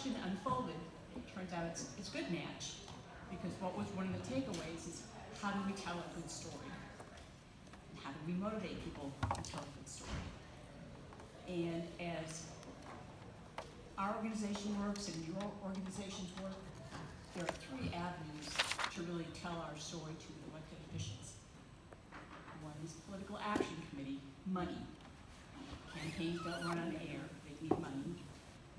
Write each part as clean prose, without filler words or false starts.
discussion unfolded, it turns out it's a good match, because what was one of the takeaways is how do we tell a good story? And how do we motivate people to tell a good story? And as our organization works and your organizations work, there are 3 avenues to really tell our story to elected officials. One is political action committee, money. Campaigns don't run on air, they need money.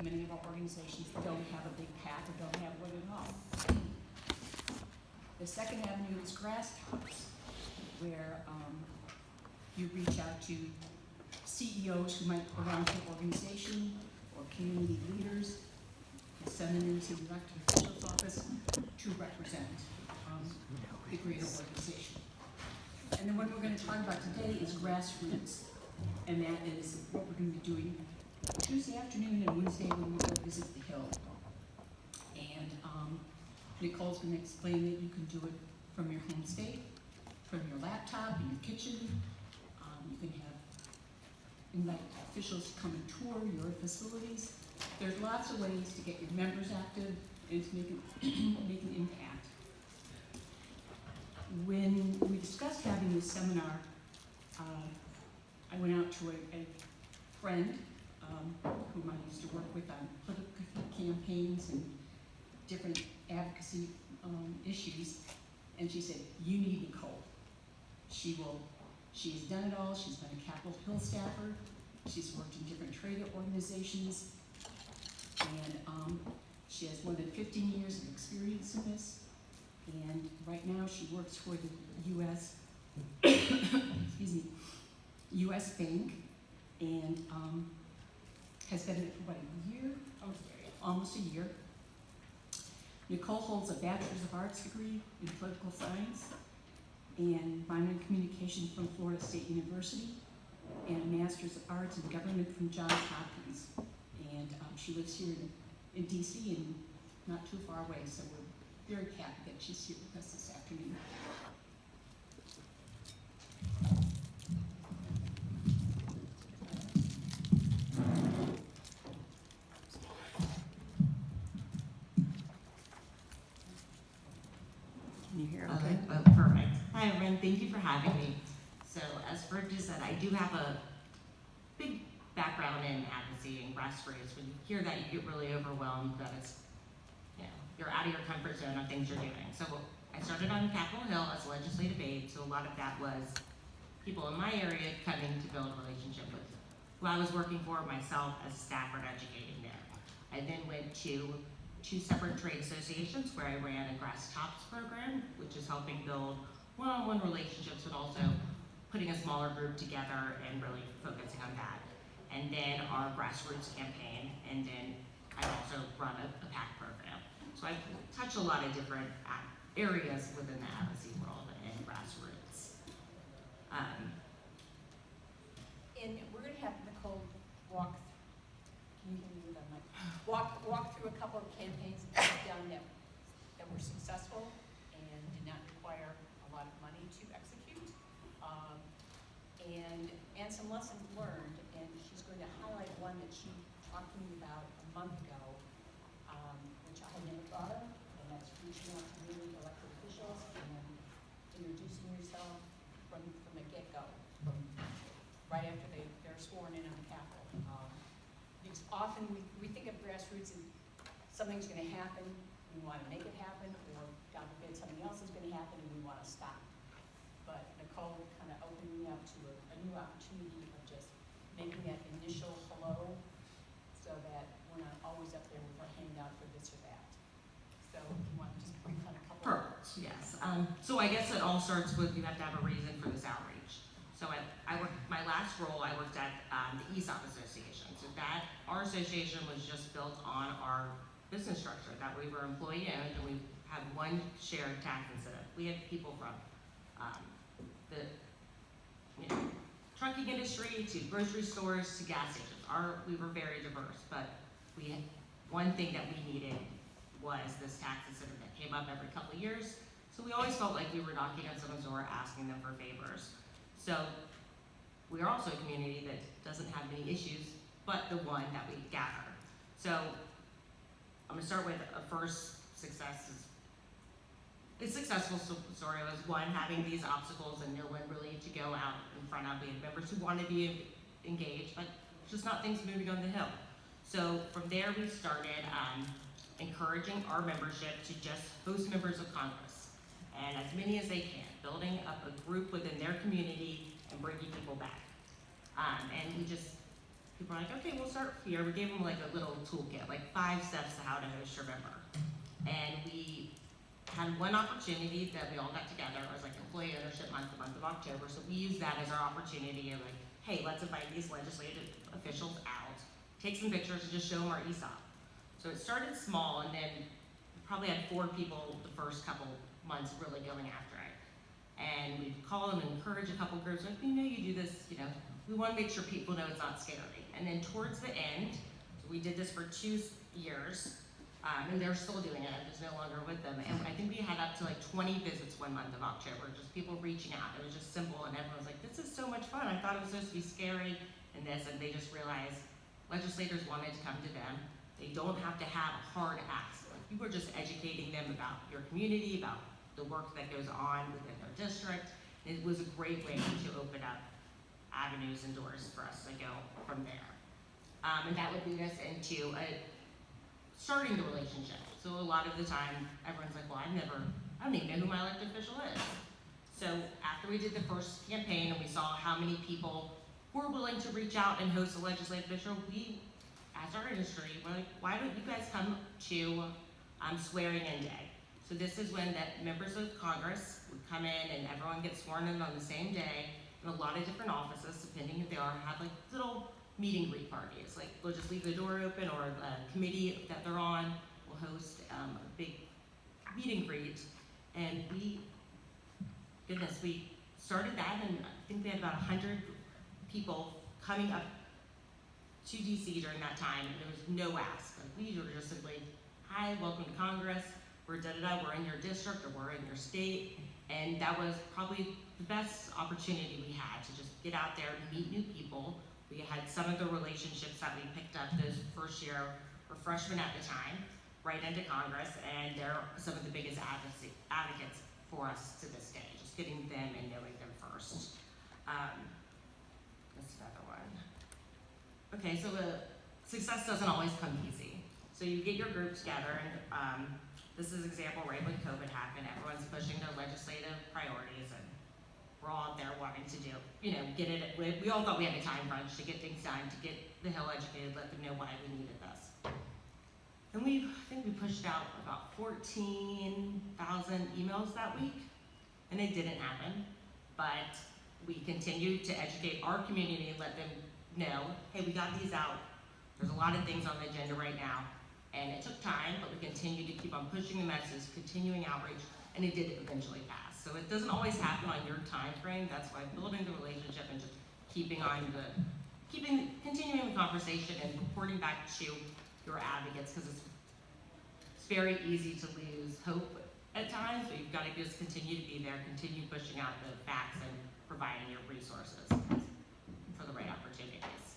Many of our organizations don't have a big PAC or don't have one at all. The second avenue is grassroots, where you reach out to CEOs who might belong to your organization or community leaders and send them into the elected official's office to represent the greater organization. And then what we're going to talk about today is grassroots, and that is what we're going to be doing Tuesday afternoon and Wednesday when we go visit the Hill. And Nicole's going to explain that you can do it from your home state, from your laptop, in your kitchen. You can invite officials to come and tour your facilities. There's lots of ways to get your members active and to make an impact. When we discussed having this seminar, I went out to a friend whom I used to work with on political campaigns and different advocacy issues, and she said, "You need Nicole. She has done it all. She's been a Capitol Hill staffer. She's worked in different trade organizations, and she has more than 15 years of experience in this. And right now she works for the U.S. excuse me, U.S. Bank, and has been in it for what, a year? Almost a year. Nicole holds a Bachelor's of Arts degree in political science and minor in communication from Florida State University, and a Master's of Arts in government from Johns Hopkins. And she lives here in DC and not too far away, so we're very happy that she's here with us this afternoon. Can you hear okay? Oh, perfect. Hi, everyone. Thank you for having me. So, as Virginia said, I do have a big background in advocacy and grassroots. When you hear that, you get really overwhelmed that it's, you're out of your comfort zone on things you're doing. So, I started on Capitol Hill as a legislative aide, so a lot of that was people in my area coming to build a relationship with who I was working for, myself as a staffer and educating there. I then went to 2 separate trade associations where I ran a Grass Tops program, which is helping build one-on-one relationships, but also putting a smaller group together and really focusing on that. And then our grassroots campaign, and then I also run a PAC program. So I touch a lot of different areas within the advocacy world and grassroots. And we're going to have Nicole walk through a couple of campaigns that we've done that were successful and did not require a lot of money to execute, and some lessons learned. And she's going to highlight one that she talked to me about a month ago, which I had never thought of, and that's reaching out to newly elected officials and introducing yourself from the get-go, right after they're sworn in on the Capitol. Because often we think of grassroots as something's going to happen, we want to make it happen, or God forbid something else is going to happen and we want to stop. But Nicole kind of opened me up to a new opportunity of just making that initial hello, so that we're not always up there with our hand out for this or that. So you want to just brief on a couple. Perfect, yes. So I guess it all starts with you have to have a reason for this outreach. So I worked, my last role, I worked at the ESOP Association. So our association was just built on our business structure, that we were employee owned and we had one shared tax incentive. We had people from the trucking industry to grocery stores to gas stations. We were very diverse, but one thing that we needed was this tax incentive that came up every couple of years. So we always felt like we were knocking on someone's door asking them for favors. So we are also a community that doesn't have many issues, but the one that we gather. So I'm gonna start with a first success. A successful story was one, having these obstacles and no one really to go out in front of. We had members who wanted to be engaged, but just not things moving on the hill. So from there we started encouraging our membership to just host members of Congress, and as many as they can, building up a group within their community and bringing people back. And people were like, okay, we'll start here. We gave them like a little toolkit, like 5 steps to how to host your member. And we had one opportunity that we all got together. It was like Employee Ownership Month, the month of October. So we used that as our opportunity of like, hey, let's invite these legislative officials out, take some pictures and just show them our ESOP. So it started small, and then we probably had 4 people the first couple months really going after it. And we'd call them and encourage a couple groups, like, you do this, we want to make sure people know it's not scary. And then towards the end, so we did this for 2 years, and they're still doing it, I'm just no longer with them. And I think we had up to like 20 visits one month of October, just people reaching out. It was just simple, and everyone was like, this is so much fun. I thought it was supposed to be scary and this, and they just realized legislators wanted to come to them. They don't have to have hard acts. Like, you were just educating them about your community, about the work that goes on within their district. It was a great way to open up avenues and doors for us to go from there. And that would lead us into starting the relationship. So a lot of the time, everyone's like, well, I don't even know who my elected official is. So after we did the first campaign and we saw how many people were willing to reach out and host a legislative official, we, as our industry, we're like, why don't you guys come to swearing in day? So this is when that members of Congress would come in and everyone gets sworn in on the same day in a lot of different offices, depending if they are, have like little meet and greet parties. Like, we'll just leave the door open, or a committee that they're on will host a big meet and greet. And we started that, and I think we had about 100 people coming up to DC during that time, and there was no ask. Like, we were just simply, hi, welcome to Congress, we're da-da-da, we're in your district, or we're in your state. And that was probably the best opportunity we had to just get out there and meet new people. We had some of the relationships that we picked up those first year were freshmen at the time, right into Congress, and they're some of the biggest advocates for us to this day, just getting them and knowing them first. That's another one. Okay, so success doesn't always come easy. So you get your group together, and this is an example right when COVID happened. Everyone's pushing their legislative priorities, and we're all there wanting to do, get it. We all thought we had a time crunch to get things done, to get the Hill educated, let them know why we needed this. And I think we pushed out about 14,000 emails that week, and it didn't happen. But we continued to educate our community and let them know, hey, we got these out. There's a lot of things on the agenda right now. And it took time, but we continued to keep on pushing the message, continuing outreach, and it did eventually pass. So it doesn't always happen on your time frame. That's why building the relationship and just continuing the conversation and reporting back to your advocates, because it's very easy to lose hope at times, but you've got to just continue to be there, continue pushing out the facts and providing your resources for the right opportunities.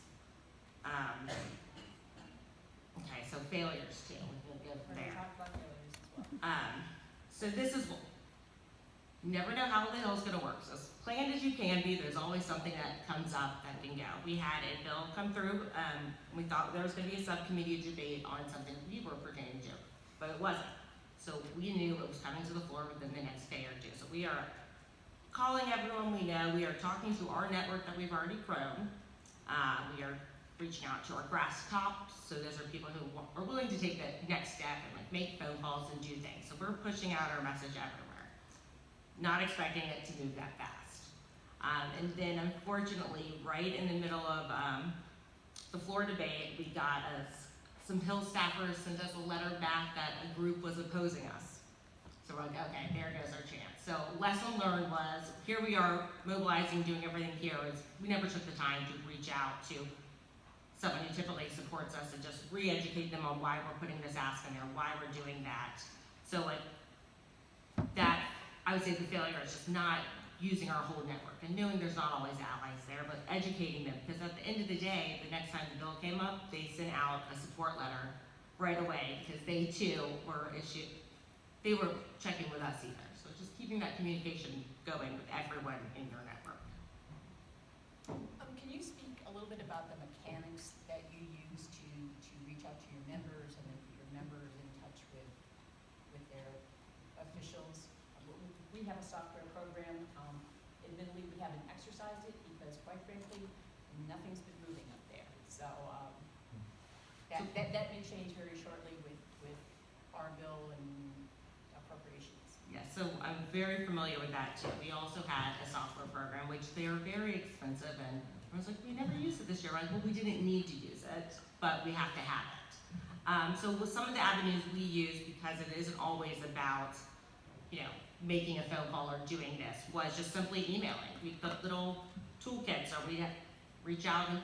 Okay, so failures too, we'll go there. Talk about failures as well. So this is, you never know how the Hill's gonna work. So as planned as you can be, there's always something that comes up that can go. We had a bill come through, we thought there was gonna be a subcommittee debate on something we were pertaining to, but it wasn't. So we knew it was coming to the floor within the next day or two. So we are calling everyone we know. We are talking to our network that we've already grown. We are reaching out to our grass tops. So those are people who are willing to take the next step and like make phone calls and do things. So we're pushing out our message everywhere, not expecting it to move that fast. And then unfortunately, right in the middle of the floor debate, we got some Hill staffers sent us a letter back that a group was opposing us. So we're like, okay, there goes our chance. So lesson learned was, here we are mobilizing, doing everything here, is we never took the time to reach out to someone who typically supports us and just re-educate them on why we're putting this ask in there, why we're doing that. So like that, I would say the failure is just not using our whole network and knowing there's not always allies there, but educating them, because at the end of the day, the next time the bill came up, they sent out a support letter right away because they too were they were checking with us either. So just keeping that communication going with everyone in your network. Can you speak a little bit about the mechanics that you use to reach out to your members and then your members in touch with their officials? We have a software program. Admittedly, we haven't exercised it because, quite frankly, nothing's been moving up there. So that may change very shortly with our bill and appropriations. Yes, so I'm very familiar with that too. We also had a software program, which they are very expensive, and I was like, we never used it this year. Right? Well, we didn't need to use it, but we have to have it. So with some of the avenues we use, because it isn't always about, making a phone call or doing this, was just simply emailing. We put little toolkits, or we'd reach out and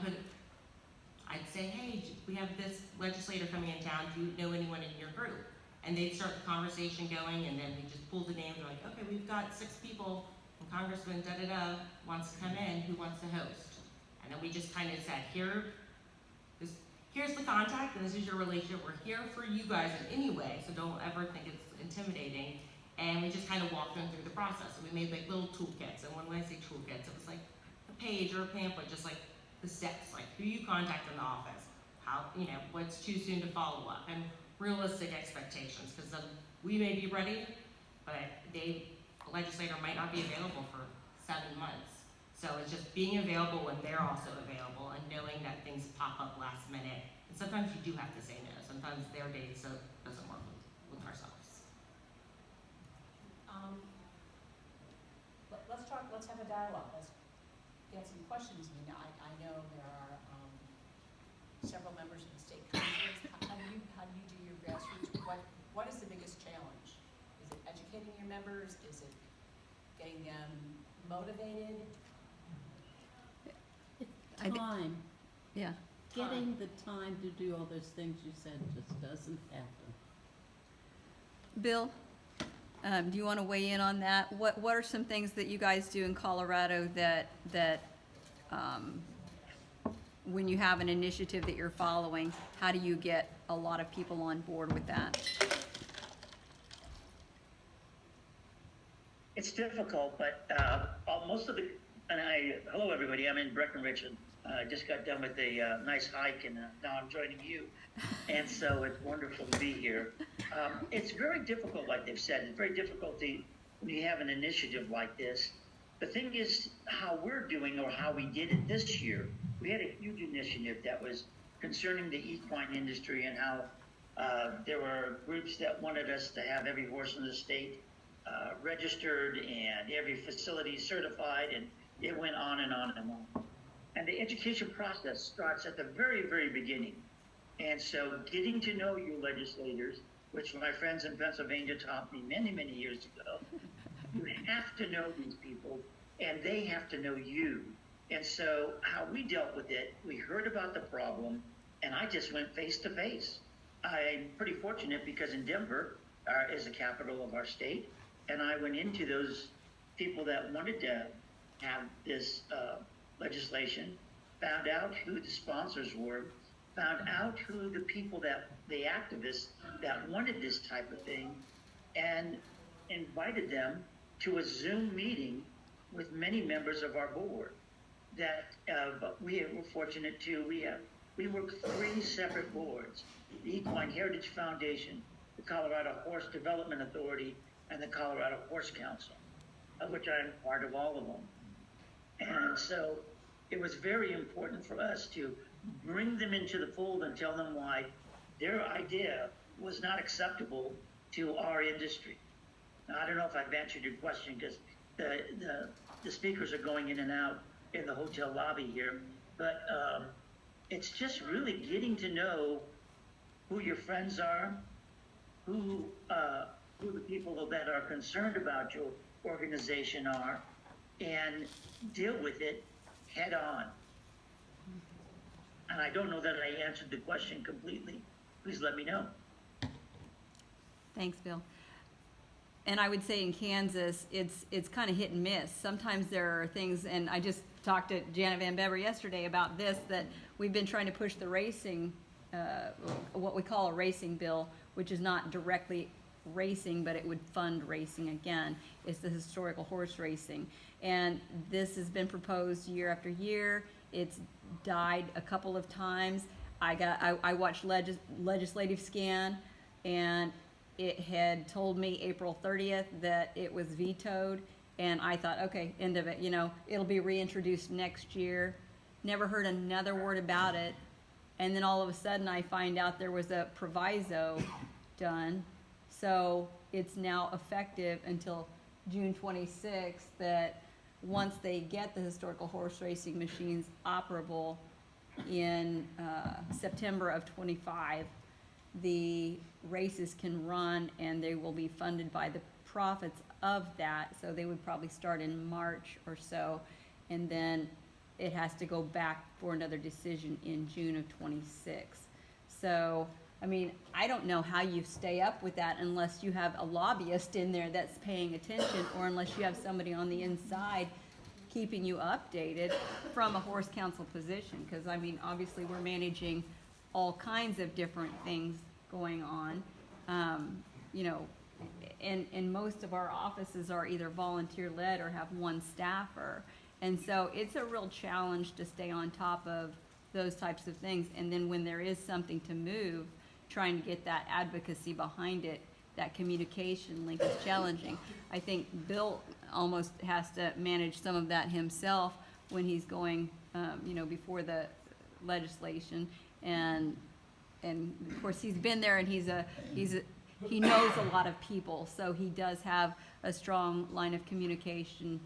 I'd say, hey, we have this legislator coming in town, do you know anyone in your group? And they'd start the conversation going, and then we just pull the names, we're like, okay, we've got 6 people, and Congressman da-da-da wants to come in, who wants to host? And then we just kind of said, here's the contact, and this is your relationship, we're here for you guys in any way, so don't ever think it's intimidating. And we just kind of walked them through the process. And we made like little toolkits, and when I say toolkits, it was like a page or a pamphlet, just like the steps, like who you contact in the office, how, what's too soon to follow up, and realistic expectations, because we may be ready, but the legislator might not be available for 7 months. So it's just being available when they're also available, and knowing that things pop up last minute. And sometimes you do have to say no. Sometimes their date doesn't work with ourselves. Let's have a dialogue. Let's get some questions. I know there are several members of the state conference. How do you do your grassroots? What is the biggest challenge? Is it educating your members? Is it getting them motivated? Time. Yeah. Time. Getting the time to do all those things you said just doesn't happen. Bill, do you want to weigh in on that? What are some things that you guys do in Colorado that when you have an initiative that you're following, how do you get a lot of people on board with that? It's difficult, but hello everybody, I'm in Breckenridge, and I just got done with a nice hike, and now I'm joining you, and so it's wonderful to be here. It's very difficult, like they've said, it's very difficult when you have an initiative like this. The thing is how we're doing, or how we did it this year. We had a huge initiative that was concerning the equine industry, and how there were groups that wanted us to have every horse in the state registered and every facility certified, and it went on and on and on. And the education process starts at the very, very beginning. And so getting to know your legislators, which my friends in Pennsylvania taught me many, many years ago, you have to know these people, and they have to know you. And so how we dealt with it, we heard about the problem, and I just went face to face. I'm pretty fortunate because in Denver is the capital of our state, and I went into those people that wanted to have this legislation, found out who the sponsors were, found out who the people the activists that wanted this type of thing, and invited them to a Zoom meeting with many members of our board. But we were fortunate too. We work 3 separate boards: the Equine Heritage Foundation, the Colorado Horse Development Authority, and the Colorado Horse Council, of which I'm part of all of them. And so it was very important for us to bring them into the fold and tell them why their idea was not acceptable to our industry. Now, I don't know if I've answered your question, because the speakers are going in and out in the hotel lobby here, but it's just really getting to know who your friends are, who the people that are concerned about your organization are, and deal with it head on. And I don't know that I answered the question completely. Please let me know. Thanks, Bill. And I would say in Kansas, it's kind of hit and miss. Sometimes there are things, and I just talked to Janet Van Bever yesterday about this, that we've been trying to push the racing what we call a racing bill, which is not directly racing, but it would fund racing again, is the historical horse racing. And this has been proposed year after year. It's died a couple of times. I watched Legislative Scan, and it had told me April 30th that it was vetoed, and I thought, okay, end of it, you know, it'll be reintroduced next year. Never heard another word about it. And then all of a sudden I find out there was a proviso done. So it's now effective until June 26th, that once they get the historical horse racing machines operable in September of 25, the races can run, and they will be funded by the profits of that. So they would probably start in March or so, and then it has to go back for another decision in June of 26. So, I mean, I don't know how you stay up with that unless you have a lobbyist in there that's paying attention, or unless you have somebody on the inside keeping you updated from a horse council position. Because, I mean, obviously we're managing all kinds of different things going on. You know, and most of our offices are either volunteer-led or have one staffer. And so it's a real challenge to stay on top of those types of things. And then when there is something to move, trying to get that advocacy behind it, that communication link is challenging. I think Bill almost has to manage some of that himself when he's going, you know, before the legislation. And of course he's been there, and he knows a lot of people, so he does have a strong line of communication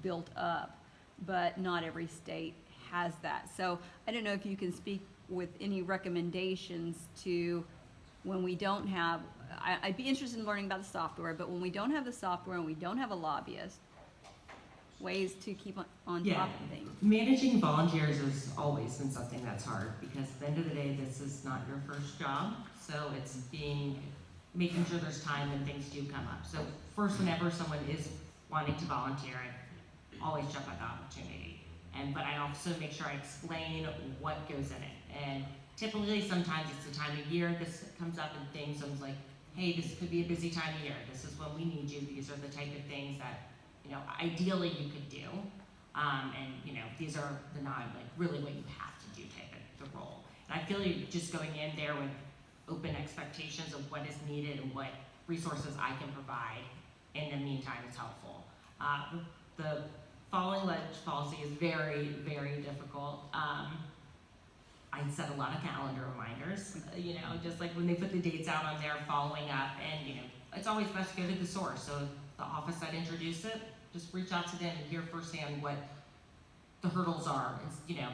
built up, but not every state has that. So I don't know if you can speak with any recommendations to when we don't have, I'd be interested in learning about the software, but when we don't have the software and we don't have a lobbyist, ways to keep on top of things. Managing volunteers has always been something that's hard, because at the end of the day, this is not your first job. So it's making sure there's time when things do come up. So first, whenever someone is wanting to volunteer, I always jump at the opportunity. But I also make sure I explain what goes in it. And typically, sometimes it's the time of year this comes up in things. So it's like, hey, this could be a busy time of year. This is when we need you. These are the type of things that, you know, ideally you could do. And, you know, these are the not like really what you have to do type of the role. And I feel like just going in there with open expectations of what is needed and what resources I can provide in the meantime is helpful. The following ledge policy is very, very difficult. I set a lot of calendar reminders, you know, just like when they put the dates out on there, following up, and, you know, it's always best to go to the source. So the office that introduced it, just reach out to them and hear firsthand what the hurdles are, and, you know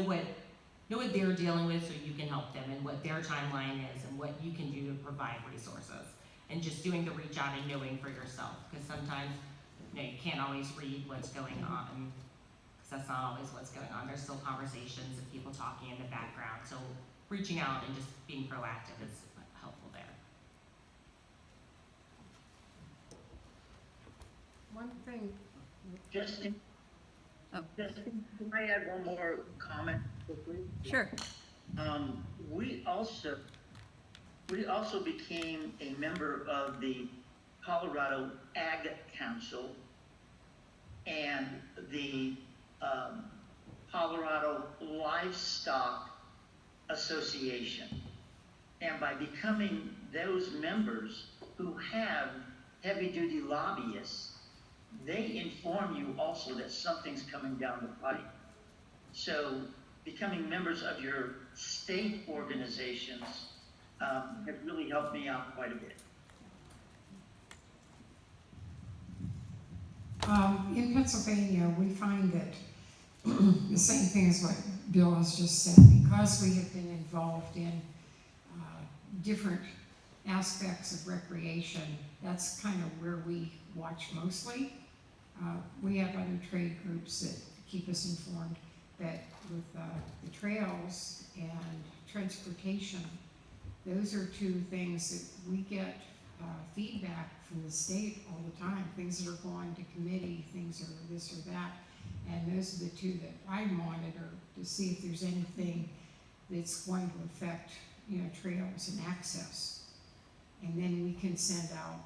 what they're dealing with, so you can help them, and what their timeline is, and what you can do to provide resources. And just doing the reach out and knowing for yourself, because sometimes, you know, you can't always read what's going on, because that's not always what's going on. There's still conversations and people talking in the background. So reaching out and just being proactive is helpful there. One thing, Justin, Oh. Justin, can I add one more comment quickly? Sure. We also became a member of the Colorado Ag Council and the Colorado Livestock Association. And by becoming those members who have heavy-duty lobbyists, they inform you also that something's coming down the pipe. So becoming members of your state organizations have really helped me out quite a bit. In Pennsylvania, we find that the same thing as what Bill has just said, because we have been involved in different aspects of recreation, that's kind of where we watch mostly. We have other trade groups that keep us informed, but with the trails and transportation, those are two things that we get feedback from the state all the time, things that are going to committee, things that are this or that, and those are the two that I monitor to see if there's anything it's going to affect, trails and access. And then we can send out,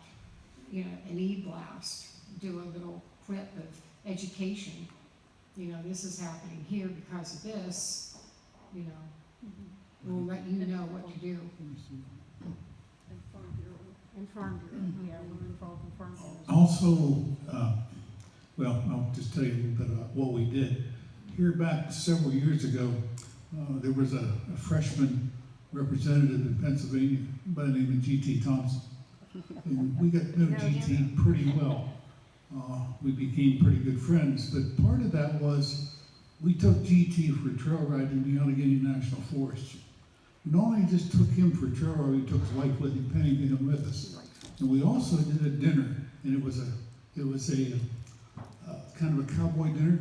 an e-blast, do a little clip of education. This is happening here because of this, we'll let you know what to do. And Farm Bureau. And Farm Bureau, yeah, we're involved in Farm Bureau. Also, well, I'll just tell you a little bit about what we did. Here back several years ago, there was a freshman representative in Pennsylvania by the name of G.T. Thompson. And we got to know G.T. pretty well. We became pretty good friends, but part of that was we took G.T. for a trail ride in the Allegheny National Forest. We not only just took him for a trail ride, we took his wife with him, Penny Beam with us. And we also did a dinner, and it was a kind of a cowboy dinner.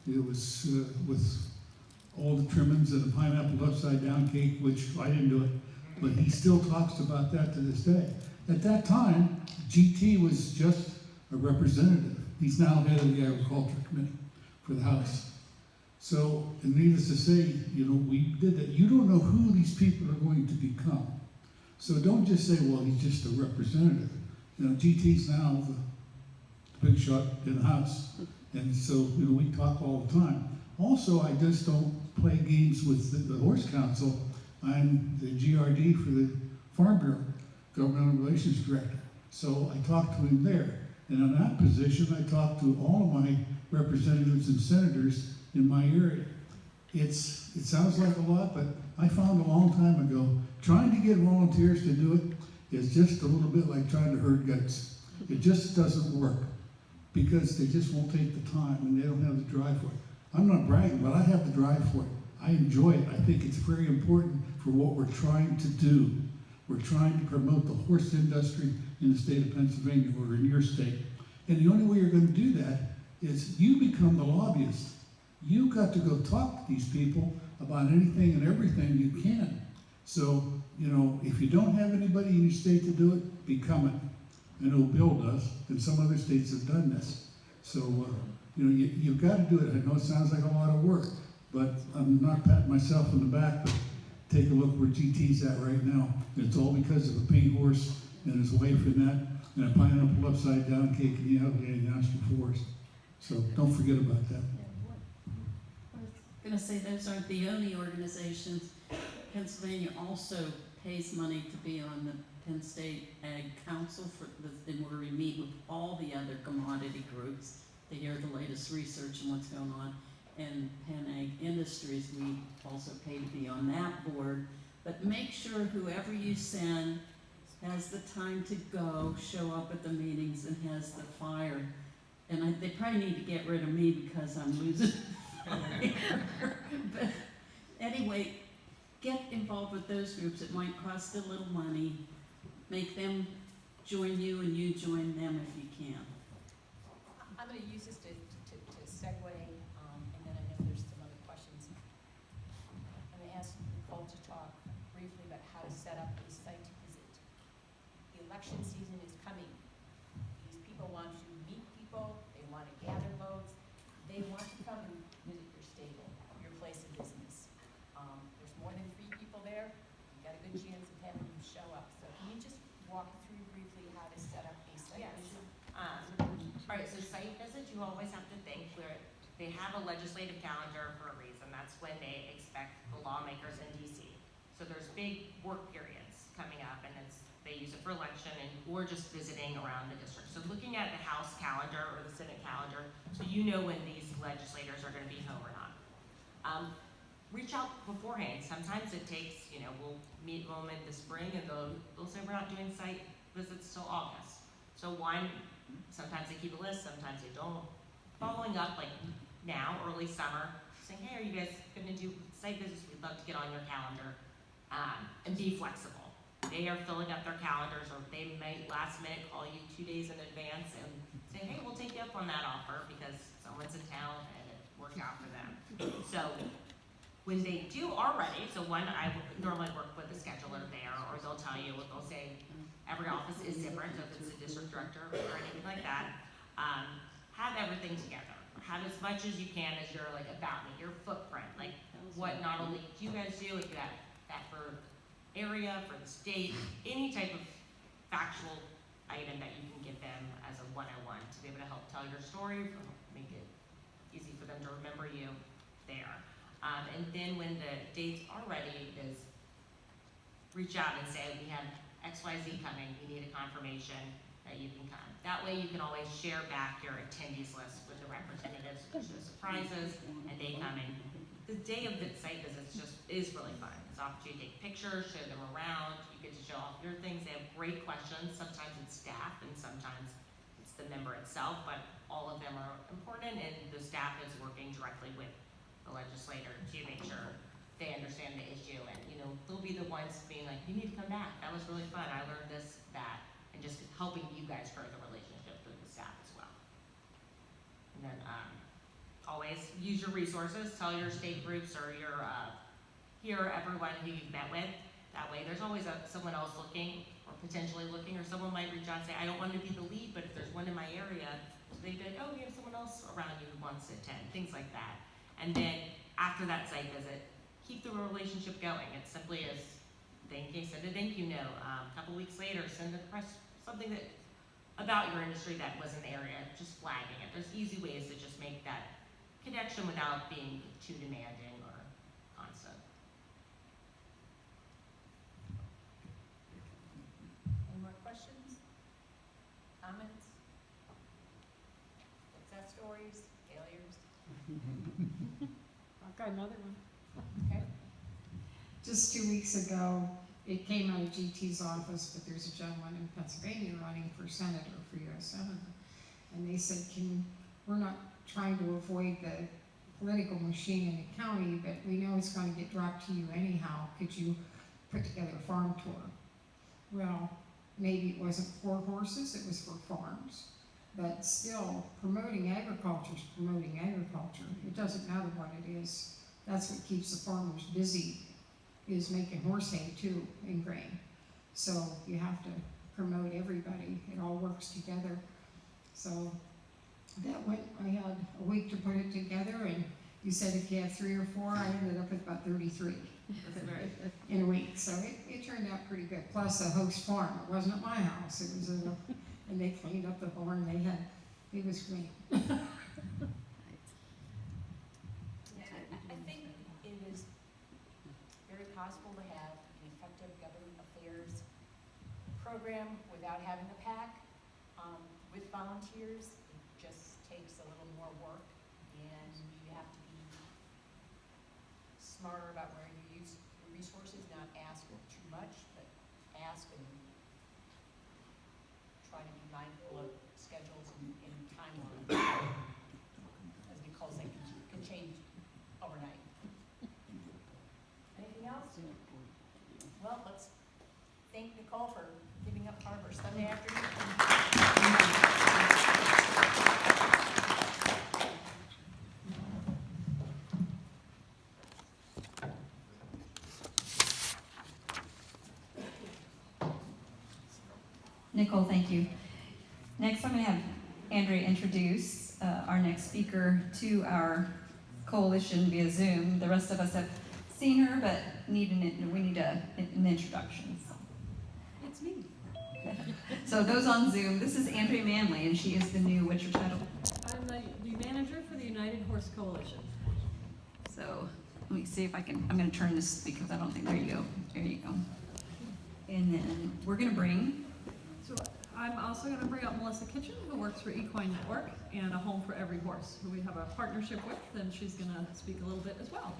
It was with all the trimmings and a pineapple upside down cake, which I didn't do it, but he still talks about that to this day. At that time, GT was just a representative. He's now head of the Agriculture Committee for the House. So, and needless to say, we did that. You don't know who these people are going to become. So don't just say, well, he's just a representative. GT's now the big shot in the House. And so, we talk all the time. Also, I just don't play games with the Horse Council. I'm the GRD for the Farm Bureau, Governmental Relations Director. So I talk to him there. And in that position, I talk to all of my representatives and senators in my area. It sounds like a lot, but I found a long time ago, trying to get volunteers to do it is just a little bit like trying to herd goats. It just doesn't work because they just won't take the time and they don't have the drive for it. I'm not bragging, but I have the drive for it. I enjoy it. I think it's very important for what we're trying to do. We're trying to promote the horse industry in the state of Pennsylvania or in your state. And the only way you're going to do that is you become the lobbyist. You got to go talk to these people about anything and everything you can. So, if you don't have anybody in your state to do it, become it. I know Bill does, and some other states have done this. So, you've got to do it. I know it sounds like a lot of work, but I'm not patting myself on the back, but take a look where GT's at right now. And it's all because of a pink horse and his wife in that, and a pineapple upside down cake in the Allegheny National Forest. So don't forget about that. I was gonna say, those aren't the only organizations. Pennsylvania also pays money to be on the Penn State Ag Council and where we meet with all the other commodity groups to hear the latest research and what's going on. And Penn Ag Industries, we also pay to be on that board. But make sure whoever you send has the time to go, show up at the meetings, and has the fire. And they probably need to get rid of me because I'm losing fire. But anyway, get involved with those groups. It might cost a little money. Make them join you and you join them if you can. I'm going to use this to segue, and then I know there's some other questions. I'm going to ask Nicole to talk briefly about how to set up a site visit. The election season is coming. These people want to meet people, they want to gather votes, they want to come and visit your stable, your place of business. There's more than 3 people there, you've got a good chance of having them show up. So can you just walk through briefly how to set up a site Yes. visit? All right, so site visits, you always have to think where they have a legislative calendar for a reason. That's when they expect the lawmakers in DC. So there's big work periods coming up, and they use it for election or just visiting around the district. So looking at the House calendar or the Senate calendar, so you know when these legislators are going to be home or not. Reach out beforehand. Sometimes it takes, we'll meet them in the spring, and they'll say we're not doing site visits till August. So sometimes they keep a list, sometimes they don't. Following up, like now, early summer, saying, hey, are you guys going to do site visits? We'd love to get on your calendar, and be flexible. They are filling up their calendars, or they might last minute call you 2 days in advance and say, hey, we'll take you up on that offer because someone's in town and it worked out for them. So when they are ready, so I normally work with a scheduler there, or they'll tell you, they'll say, every office is different, if it's a district director or anything like that. Have everything together. Have as much as you can as your about me, your footprint. Like what not only do you guys do, if you have that for area, for the state, any type of factual item that you can give them as a 101 to be able to help tell your story, make it easy for them to remember you there. And then when the dates are ready, is reach out and say, we have XYZ coming, we need a confirmation that you can come. That way you can always share back your attendees list with the representatives, there's no surprises, and they come in. The day of the site visits is really fun. It's an opportunity to take pictures, show them around, you get to show off your things. They have great questions. Sometimes it's staff and sometimes it's the member itself, but all of them are important, and the staff is working directly with the legislator to make sure they understand the issue. And they'll be the ones being like, you need to come back, that was really fun, I learned this, that, and just helping you guys grow the relationship through the staff as well. And then always use your resources, tell your state groups or your everyone who you've met with. That way there's always someone else looking or potentially looking, or someone might reach out and say, I don't want to be the lead, but if there's one in my area, so they'd be like, oh, we have someone else around you who wants to attend, things like that. And then after that site visit, keep the relationship going. It's simply as send a thank you note. A couple weeks later, send the press something that about your industry that was in the area, just flagging it. There's easy ways to just make that connection without being too demanding or constant. Any more questions? Comments? Success stories? Failures? I've got another one. Okay. Just 2 weeks ago, it came out of GT's office, but there's a gentleman in Pennsylvania running for senator, for U.S. Senator. And they said, we're not trying to avoid the political machine in the county, but we know it's going to get dropped to you anyhow. Could you put together a farm tour? Well, maybe it wasn't for horses, it was for farms. But still, promoting agriculture is promoting agriculture. It doesn't matter what it is. That's what keeps the farmers busy, is making horse hay too, and grain. So you have to promote everybody. It all works together. So that went, I had a week to put it together, and you said if you have 3 or 4, I ended up with about 33 in a week. So it turned out pretty good. Plus a host farm. It wasn't at my house. It was and they cleaned up the barn. It was great. I think it is very possible to have an effective government affairs program without having a PAC. With volunteers, it just takes a little more work, and you have to be smarter about where you use your resources, not ask too much, but ask and try to be mindful of schedules and timelines. As Nicole said, can change overnight. Anything else? Well, let's thank Nicole for giving up part of her Sunday afternoon. Nicole, thank you. Next, I'm going to have Andrea introduce our next speaker to our coalition via Zoom. The rest of us have seen her, but we need an introduction. It's me. So those on Zoom, this is Andrea Manley, and she is the new, what's your title? I'm the manager for the United Horse Coalition. So let me see if I can, I'm going to turn this because I don't think, there you go. There you go. And then we're going to bring. So I'm also going to bring up Melissa Kitchen, who works for Equine Network and A Home for Every Horse, who we have a partnership with, and she's going to speak a little bit as well.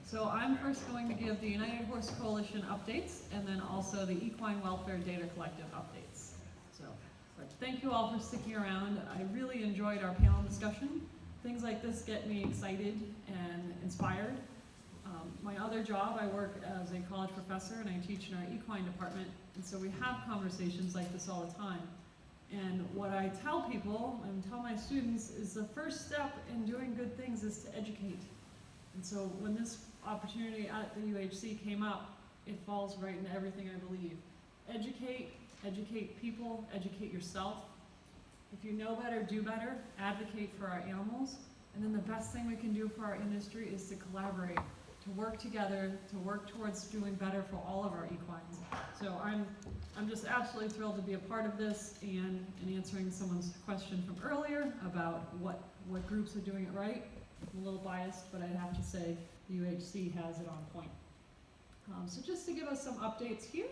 So I'm first going to give the United Horse Coalition updates, and then also the Equine Welfare Data Collective updates. So, but thank you all for sticking around. I really enjoyed our panel discussion. Things like this get me excited and inspired. My other job, I work as a college professor, and I teach in our equine department, and so we have conversations like this all the time. And what I tell people and tell my students is the first step in doing good things is to educate. And so when this opportunity at the UHC came up, it falls right into everything I believe. Educate people, educate yourself. If you know better, do better, advocate for our animals. And then the best thing we can do for our industry is to collaborate, to work together, to work towards doing better for all of our equines. So I'm just absolutely thrilled to be a part of this, and in answering someone's question from earlier about what groups are doing it right. I'm a little biased, but I'd have to say the UHC has it on point. So just to give us some updates here.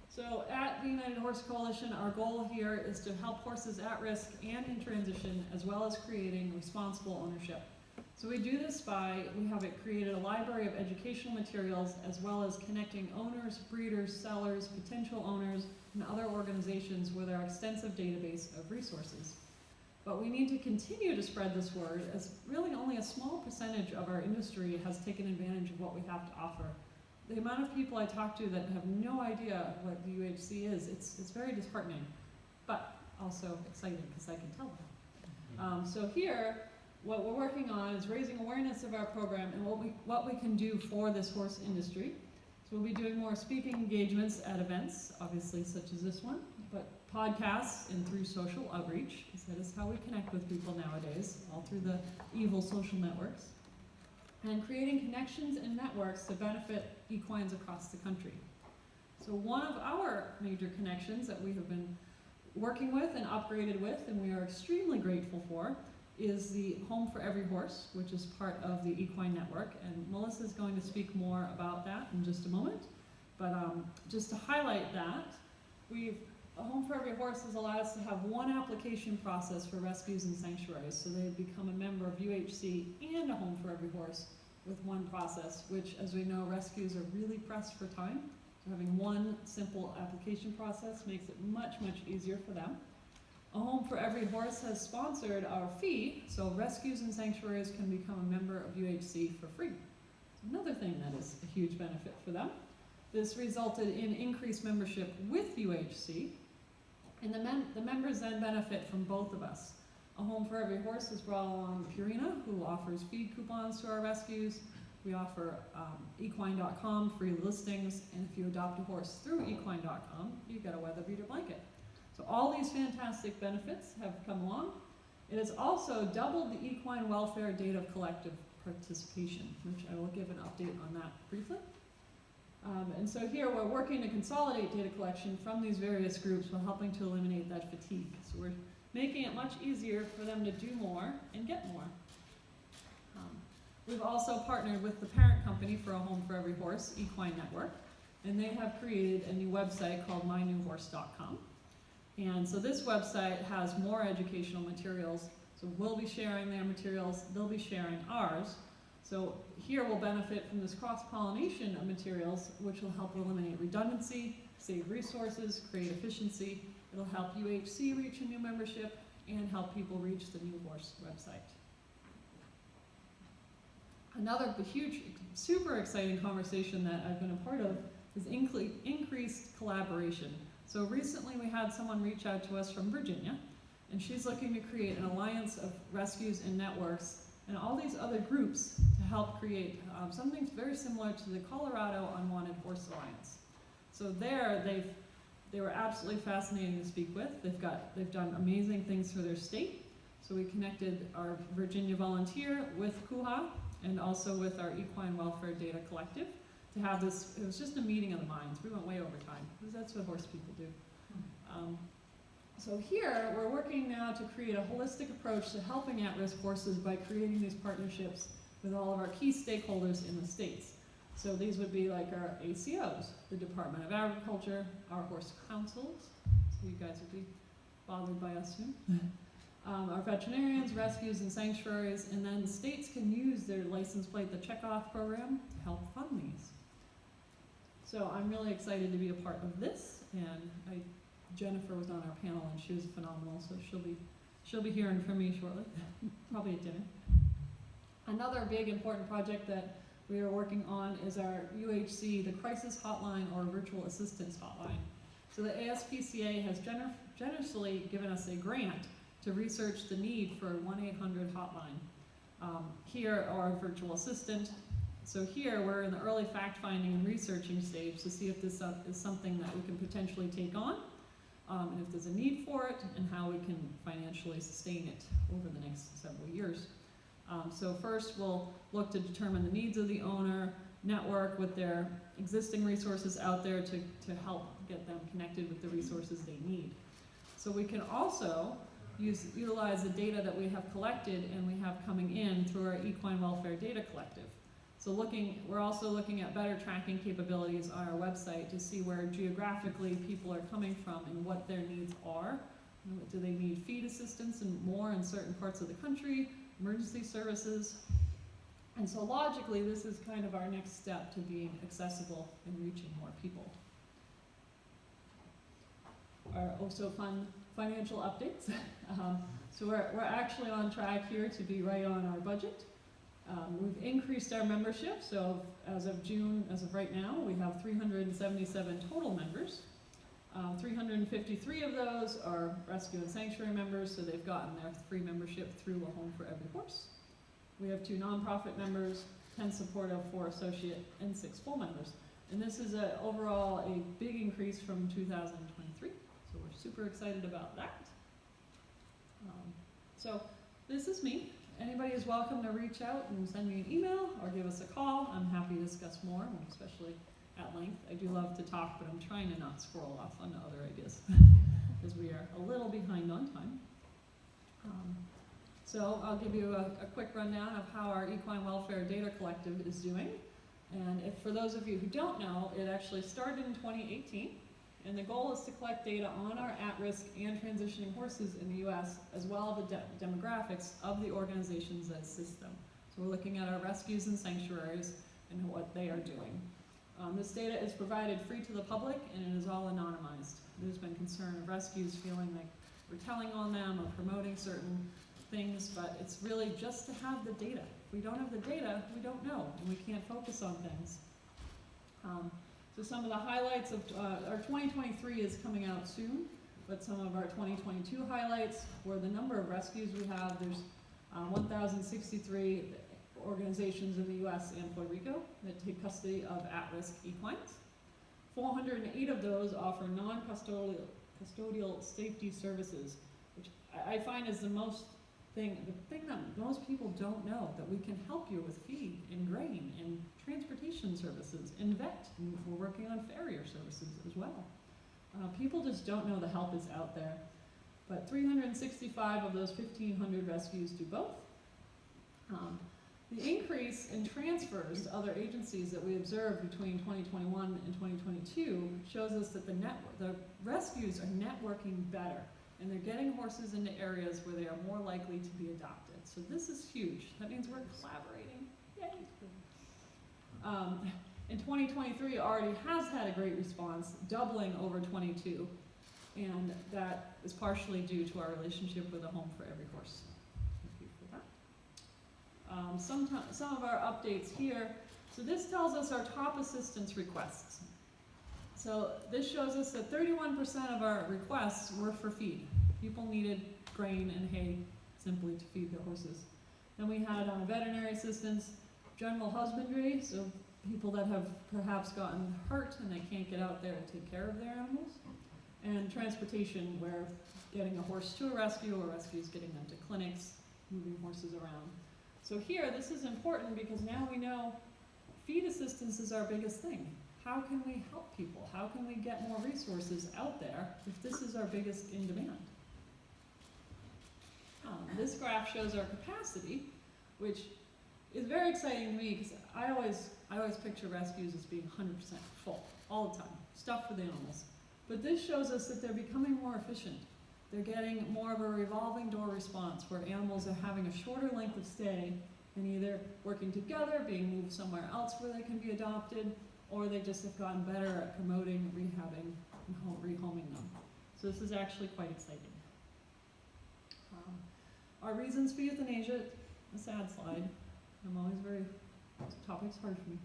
So at the United Horse Coalition, our goal here is to help horses at risk and in transition, as well as creating responsible ownership. So we do this we have created a library of educational materials, as well as connecting owners, breeders, sellers, potential owners, and other organizations with our extensive database of resources. But we need to continue to spread this word, as really only a small percentage of our industry has taken advantage of what we have to offer. The amount of people I talk to that have no idea what the UHC is, it's very disheartening, but also exciting because I can tell them. So here, what we're working on is raising awareness of our program and what we can do for this horse industry. So we'll be doing more speaking engagements at events, obviously such as this one, but podcasts and through social outreach, because that is how we connect with people nowadays, all through the evil social networks. And creating connections and networks to benefit equines across the country. So one of our major connections that we have been working with and upgraded with, and we are extremely grateful for, is the Home for Every Horse, which is part of the Equine Network. And Melissa is going to speak more about that in just a moment. But just to highlight that, a Home for Every Horse has allowed us to have one application process for rescues and sanctuaries. So they become a member of UHC and a Home for Every Horse with one process, which, as we know, rescues are really pressed for time. So having one simple application process makes it much, much easier for them. A Home for Every Horse has sponsored our fee, so rescues and sanctuaries can become a member of UHC for free. Another thing that is a huge benefit for them. This resulted in increased membership with UHC, and the members then benefit from both of us. A Home for Every Horse has brought along Purina, who offers feed coupons to our rescues. We offer equine.com free listings, and if you adopt a horse through equine.com, you get a weather beater blanket. So all these fantastic benefits have come along. It has also doubled the equine welfare data collective participation, which I will give an update on that briefly. And so here we're working to consolidate data collection from these various groups while helping to eliminate that fatigue. So we're making it much easier for them to do more and get more. We've also partnered with the parent company for A Home for Every Horse, Equine Network, and they have created a new website called mynewhorse.com. And so this website has more educational materials. So we'll be sharing their materials, they'll be sharing ours. So here we'll benefit from this cross-pollination of materials, which will help eliminate redundancy, save resources, create efficiency. It'll help UHC reach a new membership and help people reach the New Horse website. Another huge, super exciting conversation that I've been a part of is increased collaboration. So recently we had someone reach out to us from Virginia, and she's looking to create an alliance of rescues and networks and all these other groups to help create something very similar to the Colorado Unwanted Horse Alliance. So they were absolutely fascinating to speak with. They've done amazing things for their state. So we connected our Virginia volunteer with KUHA and also with our Equine Welfare Data Collective to have this. It was just a meeting of the minds. We went way over time because that's what horse people do. So here, we're working now to create a holistic approach to helping at-risk horses by creating these partnerships with all of our key stakeholders in the states. So these would be like our ACOs, the Department of Agriculture, our horse councils, so you guys would be bothered by us soon, our veterinarians, rescues, and sanctuaries, and then states can use their license plate, the checkoff program, to help fund these. So I'm really excited to be a part of this, and Jennifer was on our panel and she was phenomenal, so she'll be hearing from me shortly, probably at dinner. Another big important project that we are working on is our UHC, the Crisis Hotline or Virtual Assistance Hotline. So the ASPCA has generously given us a grant to research the need for a 1-800 hotline. Here, our virtual assistant. So here, we're in the early fact-finding and researching stage to see if this is something that we can potentially take on, and if there's a need for it, and how we can financially sustain it over the next several years. So first, we'll look to determine the needs of the owner, network with their existing resources out there to help get them connected with the resources they need. So we can also utilize the data that we have collected and we have coming in through our Equine Welfare Data Collective. So we're also looking at better tracking capabilities on our website to see where geographically people are coming from and what their needs are. Do they need feed assistance and more in certain parts of the country, emergency services? And so logically, this is kind of our next step to being accessible and reaching more people. Our also fun financial updates. So we're actually on track here to be right on our budget. We've increased our membership, so as of June, as of right now, we have 377 total members. 353 of those are rescue and sanctuary members, so they've gotten their free membership through A Home for Every Horse. We have 2 nonprofit members, 10 supportive, 4 associate, and 6 full members. And this is overall a big increase from 2023, so we're super excited about that. So this is me. Anybody is welcome to reach out and send me an email or give us a call. I'm happy to discuss more, especially at length. I do love to talk, but I'm trying to not scroll off onto other ideas because we are a little behind on time. So I'll give you a quick rundown of how our Equine Welfare Data Collective is doing. And if for those of you who don't know, it actually started in 2018. And the goal is to collect data on our at-risk and transitioning horses in the U.S., as well as the demographics of the organizations that assist them. So we're looking at our rescues and sanctuaries and what they are doing. This data is provided free to the public, and it is all anonymized. There's been concern of rescues feeling like we're telling on them or promoting certain things, but it's really just to have the data. If we don't have the data, we don't know, and we can't focus on things. So some of the highlights of our 2023 is coming out soon, but some of our 2022 highlights were the number of rescues we have. There's 1,063 organizations in the U.S. and Puerto Rico that take custody of at-risk equines. 408 of those offer non-custodial safety services, which I find is the thing that most people don't know, that we can help you with feed and grain and transportation services and vet, and we're working on farrier services as well. People just don't know the help is out there, but 365 of those 1,500 rescues do both. The increase in transfers to other agencies that we observed between 2021 and 2022 shows us that the rescues are networking better, and they're getting horses into areas where they are more likely to be adopted. So this is huge. That means we're collaborating. Yay! In 2023, already has had a great response, doubling over 22, and that is partially due to our relationship with A Home for Every Horse. Thank you for that. Some of our updates here. So this tells us our top assistance requests. So this shows us that 31% of our requests were for feed. People needed grain and hay simply to feed their horses. Then we had veterinary assistance, general husbandry, so people that have perhaps gotten hurt and they can't get out there to take care of their animals, and transportation, where getting a horse to a rescue or rescues getting them to clinics, moving horses around. So here, this is important because now we know feed assistance is our biggest thing. How can we help people? How can we get more resources out there if this is our biggest in demand? This graph shows our capacity, which is very exciting to me because I always picture rescues as being 100% full all the time, stuffed with animals. But this shows us that they're becoming more efficient. They're getting more of a revolving door response where animals are having a shorter length of stay and either working together, being moved somewhere else where they can be adopted, or they just have gotten better at promoting, rehabbing, and rehoming them. So this is actually quite exciting. Our reasons for euthanasia, a sad slide. I'm always this topic's hard for me.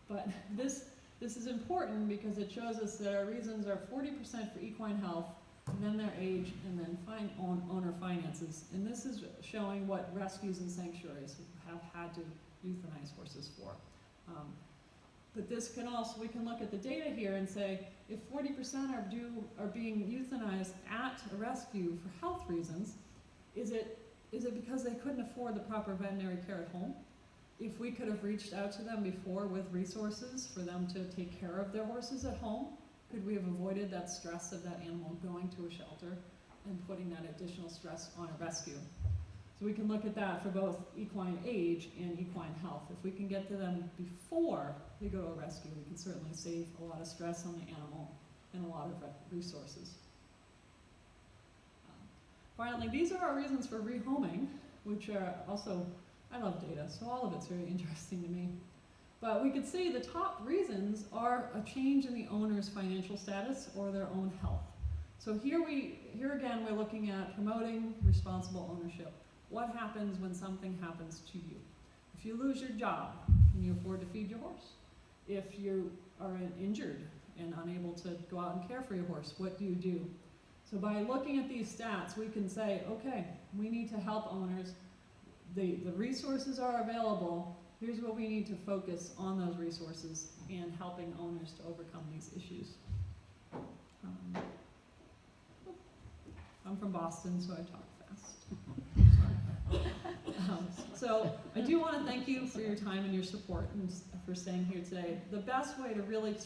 But this is important because it shows us that our reasons are 40% for equine health, and then their age, and then owner finances. And this is showing what rescues and sanctuaries have had to euthanize horses for. But this can also, we can look at the data here and say, if 40% are being euthanized at a rescue for health reasons, is it is it because they couldn't afford the proper veterinary care at home? If we could have reached out to them before with resources for them to take care of their horses at home, could we have avoided that stress of that animal going to a shelter and putting that additional stress on a rescue? So we can look at that for both equine age and equine health. If we can get to them before they go to a rescue, we can certainly save a lot of stress on the animal and a lot of resources. Finally, these are our reasons for rehoming, which are also, I love data, so all of it's very interesting to me. But we could say the top reasons are a change in the owner's financial status or their own health. So here again, we're looking at promoting responsible ownership. What happens when something happens to you? If you lose your job, can you afford to feed your horse? If you are injured and unable to go out and care for your horse, what do you do? So by looking at these stats, we can say, okay, we need to help owners. The resources are available. Here's what we need to focus on those resources and helping owners to overcome these issues. I'm from Boston, so I talk fast. So I do want to thank you for your time and your support and for staying here today. The best way to really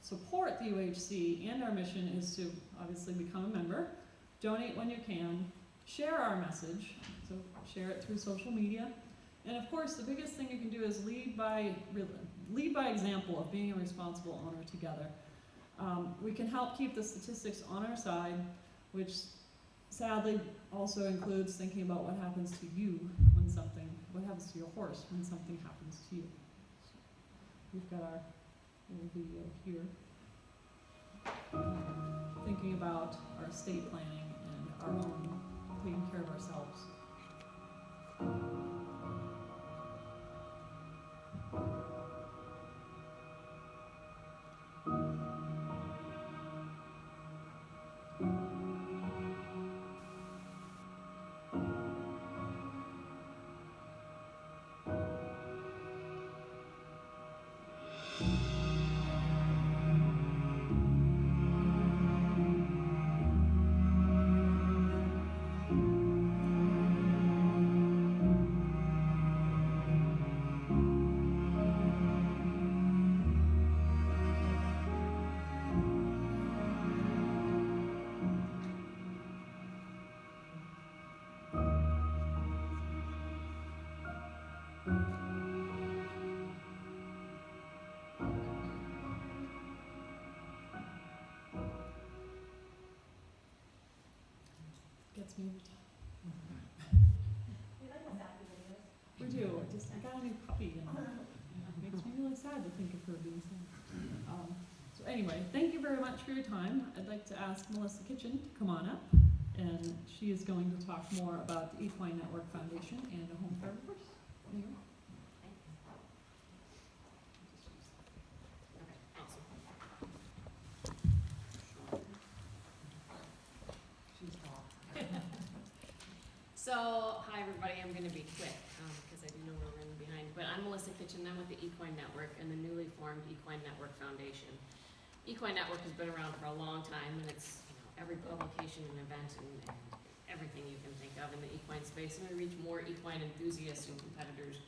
support the UHC and our mission is to obviously become a member, donate when you can, share our message, so share it through social media, and of course the biggest thing you can do is lead by example of being a responsible owner together. We can help keep the statistics on our side, which sadly also includes thinking about what happens to you what happens to your horse when something happens to you. So we've got our little video here, thinking about our estate planning and our own taking care of ourselves. Gets me every time. We do. I got a new puppy, and it makes me really sad to think of her being sad. So anyway, thank you very much for your time. I'd like to ask Melissa Kitchen to come on up, and she is going to talk more about the Equine Network Foundation and a home for every horse. Anyway. So, hi everybody, I'm going to be quick because I do know we're running behind. But I'm Melissa Kitchen, I'm with the Equine Network and the newly formed Equine Network Foundation. Equine Network has been around for a long time, and it's every publication and event and everything you can think of in the equine space. And we reach more equine enthusiasts and competitors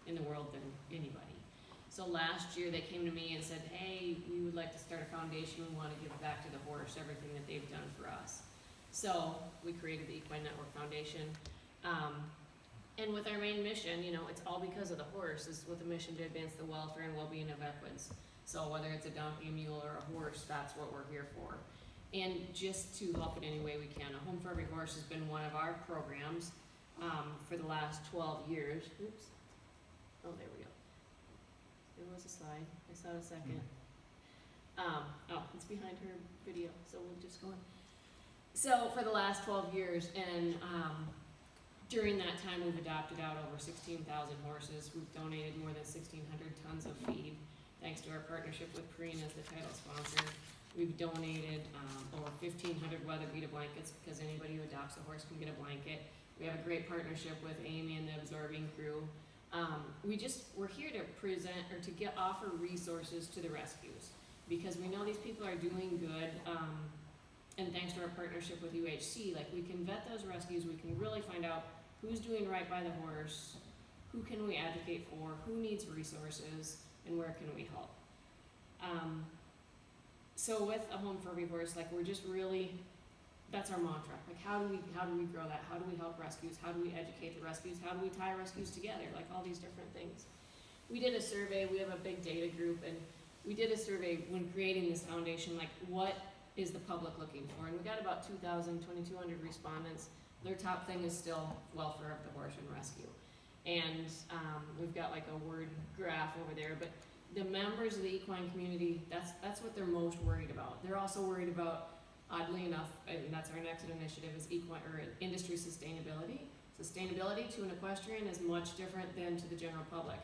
in the world than anybody. So last year they came to me and said, hey, we would like to start a foundation. We want to give back to the horse everything that they've done for us. So we created the Equine Network Foundation, and with our main mission, it's all because of the horse. Is with a mission to advance the welfare and well-being of equids. So whether it's a donkey, a mule, or a horse, that's what we're here for. And just to help in any way we can. A Home for Every Horse has been one of our programs for the last 12 years. Oops. Oh, there we go. There was a slide. I saw it a second. Oh, it's behind her video, so we'll just go on. So for the last 12 years, and during that time we've adopted out over 16,000 horses. We've donated more than 1,600 tons of feed, thanks to our partnership with Perrine as the title sponsor. We've donated over 1,500 weather beater blankets because anybody who adopts a horse can get a blanket. We have a great partnership with Amy and the Absorbing crew. We're here to present or to offer resources to the rescues because we know these people are doing good. And thanks to our partnership with UHC, we can vet those rescues, we can really find out who's doing right by the horse, who can we advocate for, who needs resources, and where can we help. So with A Home for Every Horse, like we're just really, that's our mantra. Like how do we grow that? How do we help rescues? How do we educate the rescues? How do we tie rescues together? Like all these different things. We did a survey, we have a big data group, and we did a survey when creating this foundation, like what is the public looking for? And we got about 2,200 respondents. Their top thing is still welfare of the horse and rescue. And we've got like a word graph over there, but the members of the equine community, that's what they're most worried about. They're also worried about, oddly enough, and that's our next initiative, is equine or industry sustainability. Sustainability to an equestrian is much different than to the general public.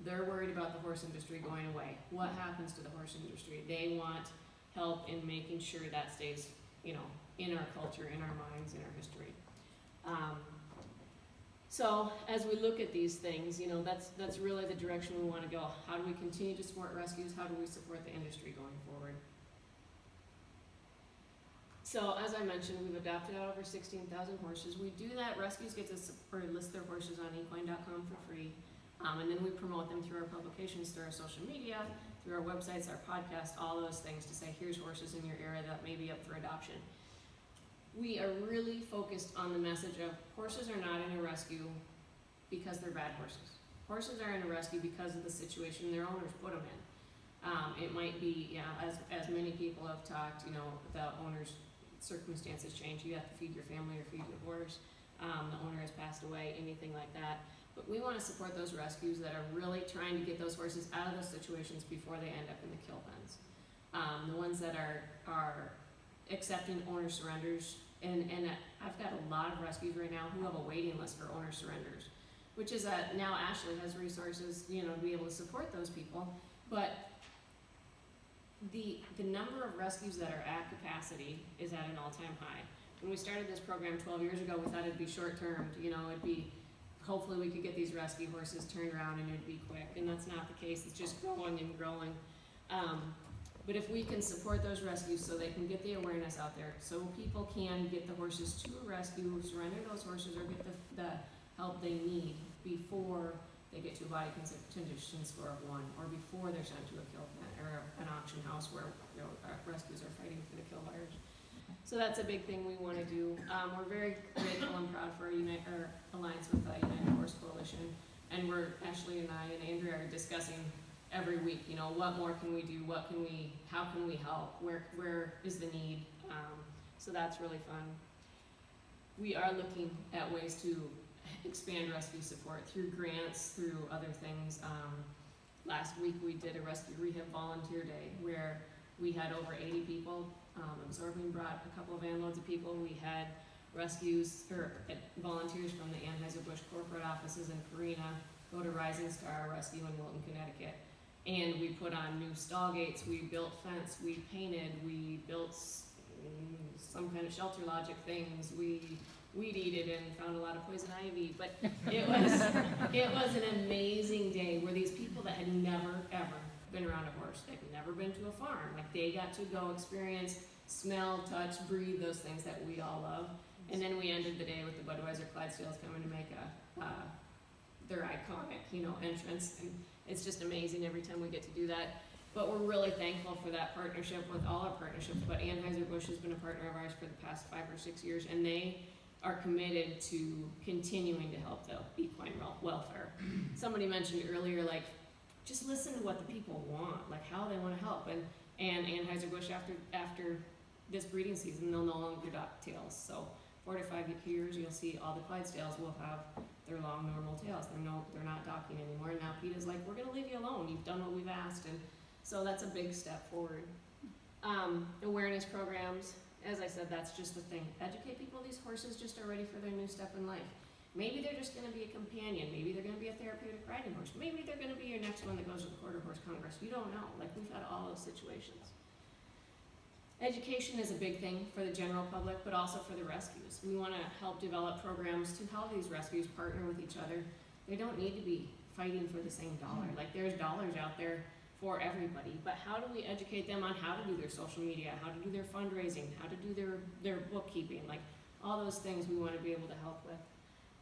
They're worried about the horse industry going away. What happens to the horse industry? They want help in making sure that stays, in our culture, in our minds, in our history. So as we look at these things, that's really the direction we want to go. How do we continue to support rescues? How do we support the industry going forward? So as I mentioned, we've adopted out over 16,000 horses. We do that. Rescues get to list their horses on equine.com for free. And then we promote them through our publications, through our social media, through our websites, our podcast, all those things to say, here's horses in your area that may be up for adoption. We are really focused on the message of horses are not in a rescue because they're bad horses. Horses are in a rescue because of the situation their owners put them in. It might be, as many people have talked, the owner's circumstances change. You have to feed your family or feed your horse. The owner has passed away, anything like that. But we want to support those rescues that are really trying to get those horses out of those situations before they end up in the kill pens. The ones that are accepting owner surrenders, and I've got a lot of rescues right now who have a waiting list for owner surrenders, which is that now Ashley has resources, to be able to support those people. But the number of rescues that are at capacity is at an all-time high. When we started this program 12 years ago, we thought it'd be short-term, it'd be, hopefully we could get these rescue horses turned around and it'd be quick, and that's not the case. It's just growing and growing. But if we can support those rescues so they can get the awareness out there, so people can get the horses to a rescue, surrender those horses, or get the help they need before they get to a body condition score of 1, or before they're sent to a kill pen or an auction house where rescues are fighting for the kill buyers. So that's a big thing we want to do. We're very grateful and proud for our alliance with the United Horse Coalition, and Ashley and I and Andrea are discussing every week, what more can we do, how can we help, where is the need, so that's really fun. We are looking at ways to expand rescue support through grants, through other things. Last week we did a rescue rehab volunteer day where we had over 80 people. Absorbing brought a couple of van loads of people. We had volunteers from the Anheuser-Busch corporate offices in Carina go to Rising Star Rescue in Wilton, Connecticut. And we put on new stall gates, we built fence, we painted, we built some kind of shelter logic things, we weed-eated and found a lot of poison ivy. But it was an amazing day where these people that had never, ever been around a horse, they've never been to a farm, like they got to go experience, smell, touch, breathe those things that we all love. And then we ended the day with the Budweiser Clydesdales coming to make their iconic, entrance. And it's just amazing every time we get to do that. But we're really thankful for that partnership with all our partnerships. But Anheuser-Busch has been a partner of ours for the past 5 or 6 years, and they are committed to continuing to help the equine welfare. Somebody mentioned earlier, like, just listen to what the people want, like how they want to help. And Anheuser-Busch, after this breeding season, they'll no longer adopt tails. So 4 to 5 years, you'll see all the Clydesdales will have their long normal tails. They're not docking anymore. And now PETA's like, we're gonna leave you alone. You've done what we've asked. And so that's a big step forward. Awareness programs, as I said, that's just the thing. Educate people these horses just are ready for their new step in life. Maybe they're just gonna be a companion. Maybe they're gonna be a therapeutic riding horse. Maybe they're gonna be your next one that goes to the Quarter Horse Congress. You don't know. Like, we've had all those situations. Education is a big thing for the general public, but also for the rescues. We want to help develop programs to help these rescues partner with each other. They don't need to be fighting for the same dollar. Like, there's dollars out there for everybody, but how do we educate them on how to do their social media, how to do their fundraising, how to do their bookkeeping, like all those things we want to be able to help with.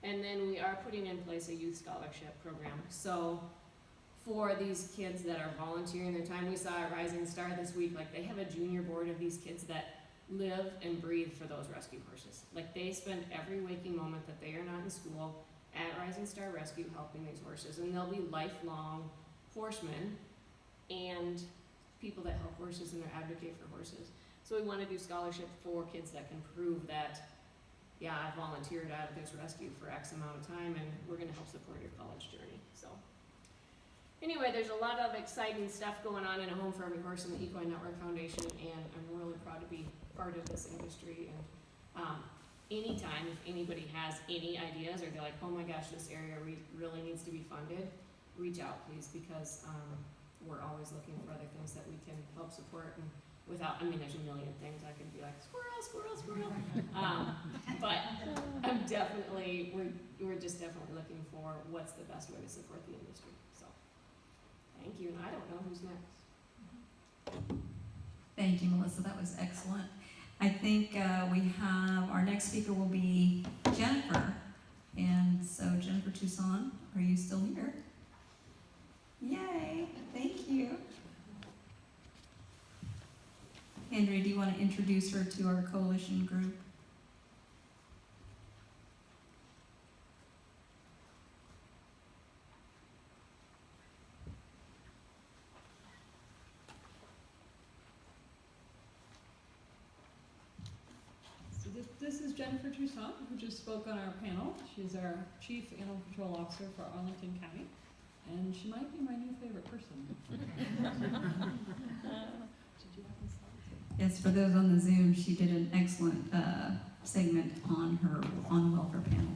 And then we are putting in place a youth scholarship program. So for these kids that are volunteering their time, we saw at Rising Star this week, like they have a junior board of these kids that live and breathe for those rescue horses. Like they spend every waking moment that they are not in school at Rising Star Rescue helping these horses. And they'll be lifelong horsemen and people that help horses and advocate for horses. So we want to do scholarship for kids that can prove that, yeah, I volunteered out of this rescue for X amount of time and we're going to help support your college journey. So anyway, there's a lot of exciting stuff going on in A Home for Every Horse in the Equine Network Foundation, and I'm really proud to be part of this industry. And anytime if anybody has any ideas or they're like, oh my gosh, this area really needs to be funded, reach out please, because we're always looking for other things that we can help support. And without, I mean, there's a million things I could be like, squirrel, squirrel, squirrel. But I'm definitely, we're just definitely looking for what's the best way to support the industry. So, thank you, and I don't know who's next. Thank you, Melissa, that was excellent. I think we have, our next speaker will be Jennifer. And so Jennifer Toussaint, are you still here? Yay, thank you. Andrea, do you want to introduce her to our coalition group? So this is Jennifer Toussaint, who just spoke on our panel. She's our Chief Animal Control Officer for Arlington County, and she might be my new favorite person. Did you have any slides? Yes, for those on the Zoom, she did an excellent segment on the welfare panel.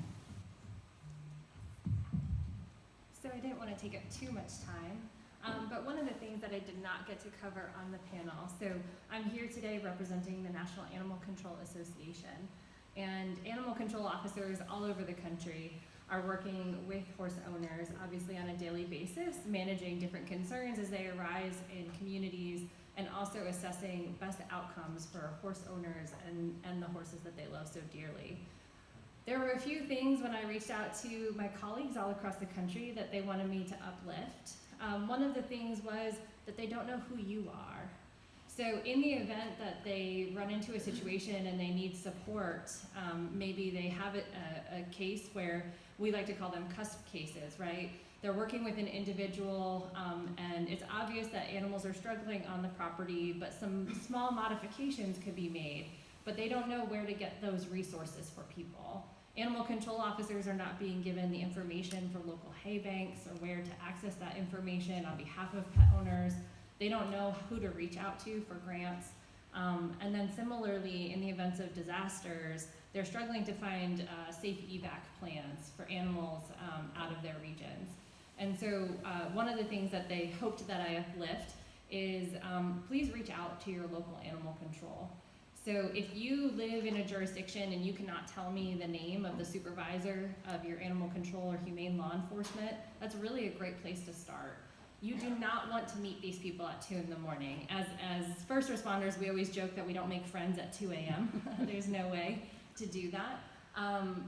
So I didn't want to take up too much time, but one of the things that I did not get to cover on the panel, so I'm here today representing the National Animal Control Association, and animal control officers all over the country are working with horse owners, obviously on a daily basis, managing different concerns as they arise in communities, and also assessing best outcomes for horse owners and the horses that they love so dearly. There were a few things when I reached out to my colleagues all across the country that they wanted me to uplift. One of the things was that they don't know who you are. So in the event that they run into a situation and they need support, maybe they have a case where we like to call them cusp cases, right? They're working with an individual and it's obvious that animals are struggling on the property, but some small modifications could be made, but they don't know where to get those resources for people. Animal control officers are not being given the information for local hay banks or where to access that information on behalf of pet owners. They don't know who to reach out to for grants. And then similarly, in the events of disasters, they're struggling to find safe evac plans for animals out of their regions. And so one of the things that they hoped that I uplift is please reach out to your local animal control. So if you live in a jurisdiction and you cannot tell me the name of the supervisor of your animal control or humane law enforcement, that's really a great place to start. You do not want to meet these people at 2 in the morning. As first responders, we always joke that we don't make friends at 2 a.m. There's no way to do that.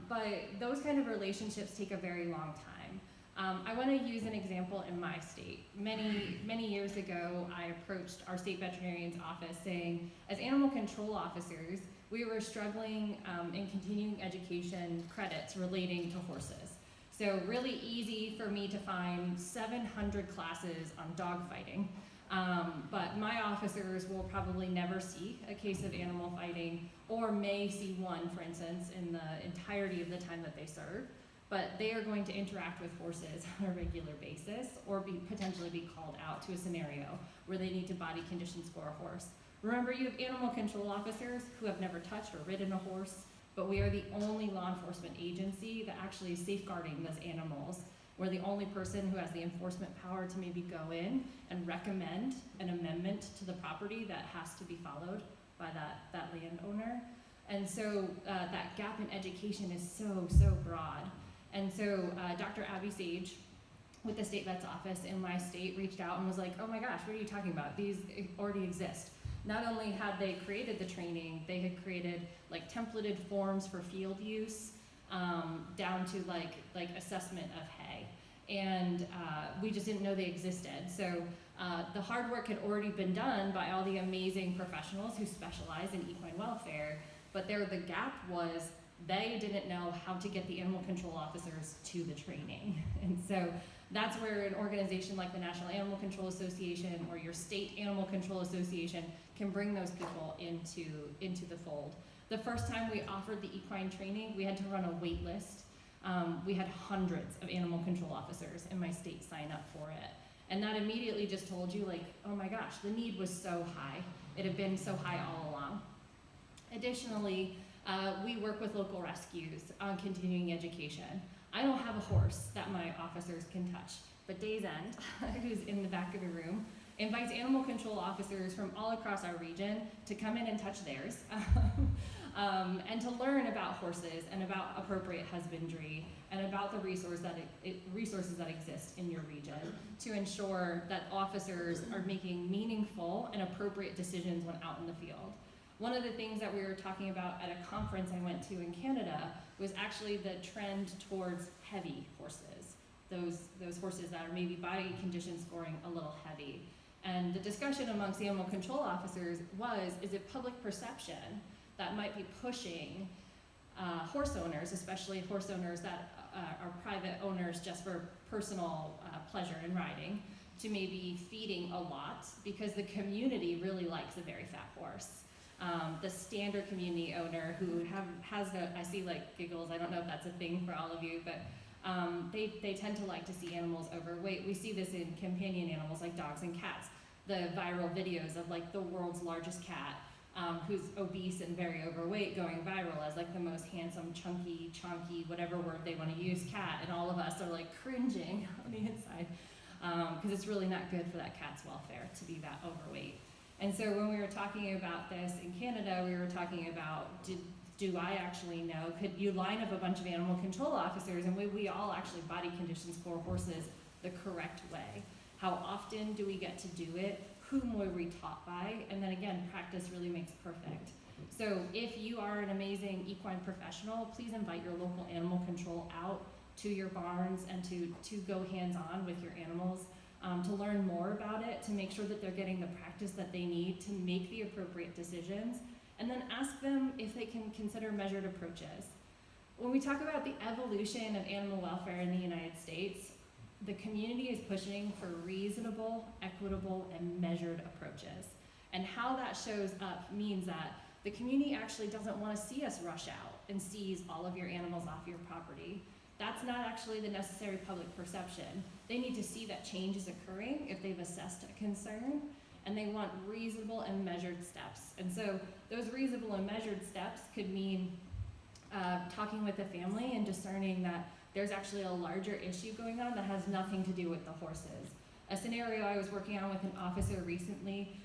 But those kind of relationships take a very long time. I want to use an example in my state. Many years ago, I approached our state veterinarian's office saying, as animal control officers, we were struggling in continuing education credits relating to horses. So really easy for me to find 700 classes on dog fighting, but my officers will probably never see a case of animal fighting, or may see one, for instance, in the entirety of the time that they serve. But they are going to interact with horses on a regular basis, or potentially be called out to a scenario where they need to body condition score a horse. Remember, you have animal control officers who have never touched or ridden a horse, but we are the only law enforcement agency that actually is safeguarding those animals. We're the only person who has the enforcement power to maybe go in and recommend an amendment to the property that has to be followed by that landowner. And so that gap in education is so broad. And so Dr. Abby Sage with the state vet's office in my state reached out and was like, oh my gosh, what are you talking about? These already exist. Not only had they created the training, they had created like templated forms for field use. down to like assessment of hay. And we just didn't know they existed. So the hard work had already been done by all the amazing professionals who specialize in equine welfare, but the gap was they didn't know how to get the animal control officers to the training. And so that's where an organization like the National Animal Control Association or your state animal control association can bring those people into the fold. The first time we offered the equine training, we had to run a wait list. We had hundreds of animal control officers in my state sign up for it. And that immediately just told you, like, oh my gosh, the need was so high. It had been so high all along. Additionally, we work with local rescues on continuing education. I don't have a horse that my officers can touch, but Days End, who's in the back of the room, invites animal control officers from all across our region to come in and touch theirs, and to learn about horses and about appropriate husbandry and about the resources that exist in your region to ensure that officers are making meaningful and appropriate decisions when out in the field. One of the things that we were talking about at a conference I went to in Canada was actually the trend towards heavy horses, those horses that are maybe body condition scoring a little heavy. And the discussion amongst the animal control officers is it public perception that might be pushing horse owners, especially horse owners that are private owners just for personal pleasure in riding, to maybe feeding a lot because the community really likes a very fat horse. The standard community owner who I see like giggles, I don't know if that's a thing for all of you, but they tend to like to see animals overweight. We see this in companion animals like dogs and cats. The viral videos of like the world's largest cat who's obese and very overweight going viral as like the most handsome, chunky, chonky, whatever word they want to use cat, and all of us are like cringing on the inside because it's really not good for that cat's welfare to be that overweight. And so when we were talking about this in Canada, we were talking about, do I actually know, could you line up a bunch of animal control officers and would we all actually body condition score horses the correct way? How often do we get to do it? Whom were we taught by? And then again, practice really makes perfect. So if you are an amazing equine professional, please invite your local animal control out to your barns and to go hands-on with your animals. To learn more about it, to make sure that they're getting the practice that they need to make the appropriate decisions, and then ask them if they can consider measured approaches. When we talk about the evolution of animal welfare in the United States, the community is pushing for reasonable, equitable, and measured approaches. And how that shows up means that the community actually doesn't want to see us rush out and seize all of your animals off your property. That's not actually the necessary public perception. They need to see that change is occurring if they've assessed a concern, and they want reasonable and measured steps. And so those reasonable and measured steps could mean talking with the family and discerning that there's actually a larger issue going on that has nothing to do with the horses. A scenario I was working on with an officer recently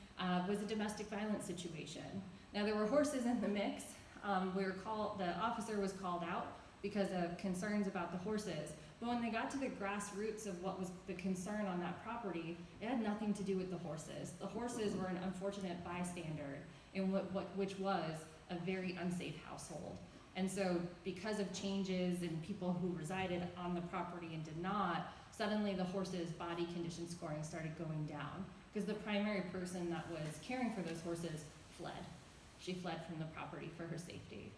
was a domestic violence situation. Now there were horses in the mix. The officer was called out because of concerns about the horses. But when they got to the grassroots of what was the concern on that property, it had nothing to do with the horses. The horses were an unfortunate bystander in which was a very unsafe household. And so because of changes in people who resided on the property and did not, suddenly the horses' body condition scoring started going down because the primary person that was caring for those horses fled. She fled from the property for her safety.